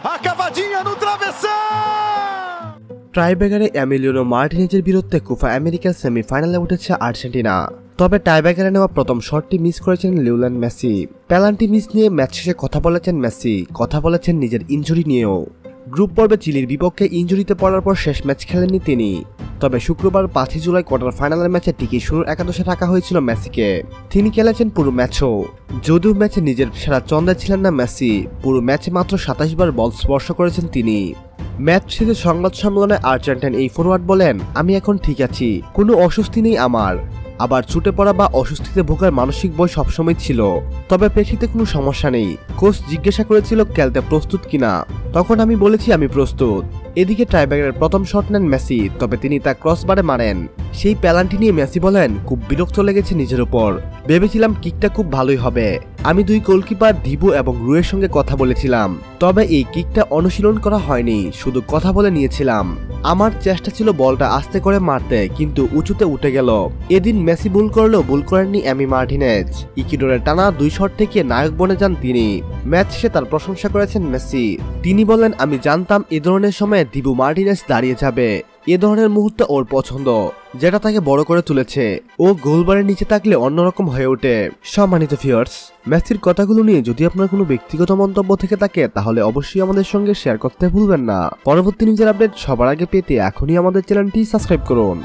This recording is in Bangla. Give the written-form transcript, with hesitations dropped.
A cavadinha no travessão! টাইব্রেকারে এমিলিয়ানো মার্টিনেজের বিরুদ্ধে কোপা আমেরিকার সেমিফাইনালে উঠেছে আর্জেন্টিনা। তবে টাইব্রেকারে নেওয়া প্রথম শটটি মিস করেছেন লিওনেল মেসি। পেনাল্টি মিস নিয়ে ম্যাচ শেষে কথা বলেছেন মেসি, কথা বলেছেন নিজের ইনজুরি নিয়েও। গ্রুপ পর্বে চিলির বিপক্ষে ইনজুরিতে পড়ার পর শেষ ম্যাচ খেলেননি তিনি। তবে শুক্রবার 5 জুলাই কোয়ার্টার ফাইনালের ম্যাচে টিকি শুরুর একাদশে রাখা হয়েছিল মেসিকে। তিনি খেলেছেন পুরো ম্যাচও। যদিও ম্যাচে নিজের সেরা চন্দ্রে ছিলেন না মেসি, পুরো ম্যাচে মাত্র 27 বার বল স্পর্শ করেছেন তিনি। ম্যাচ শেষে সংবাদ সম্মেলনে আর্জেন্টাইন এই ফরোয়ার্ড বলেন, আমি এখন ঠিক আছি, কোনো অস্বস্তি নেই আমার। আবার ছুটে পড়া বা অস্বস্তিতে ভোগার মানসিক ভয় সবসময় ছিল, তবে পেশিতে কোনো সমস্যা নেই। কোচ জিজ্ঞাসা করেছিল খেলতে প্রস্তুত কিনা, তখন আমি বলেছি আমি প্রস্তুত। এদিকে টাইব্রেকারের প্রথম শট নেন মেসি, তবে তিনি তা ক্রসবারে মারেন। সেই পেনাল্টি নিয়ে মেসি বলেন, খুব বিরক্ত লেগেছে নিজের উপর, ভেবেছিলাম কিকটা খুব ভালোই হবে। আমি দুই গোলকিপার দিবু এবং রুয়ের সঙ্গে কথা বলেছিলাম, তবে এই কিকটা অনুশীলন করা হয়নি, শুধু কথা বলে নিয়েছিলাম। আমার চেষ্টা ছিল বলটা আস্তে করে মারতে, কিন্তু উঁচুতে উঠে গেল। এদিন মেসি ভুল করলেও ভুল করেননি এমি মার্টিনেজ। ইকুয়েডরের টানা 2 শট থেকে নায়ক বনে যান তিনি। ম্যাচ শেষে তার প্রশংসা করেছেন মেসি। তিনি বলেন, আমি জানতাম এ ধরনের সময়ে দিবু মার্টিনেজ দাঁড়িয়ে যাবে। এ ধরনের মুহূর্ত ওর পছন্দ, যেটা তাকে বড় করে তুলেছে। ও গোলবারের নিচে থাকলে অন্যরকম হয়ে ওঠে। সম্মানিত ভিউয়ার্স, মেসির কথাগুলো নিয়ে যদি আপনার কোনো ব্যক্তিগত মন্তব্য থেকে থাকে তাহলে অবশ্যই আমাদের সঙ্গে শেয়ার করতে ভুলবেন না। পরবর্তী নিউজের আপডেট সবার আগে পেতে এখনই আমাদের চ্যানেলটি সাবস্ক্রাইব করুন।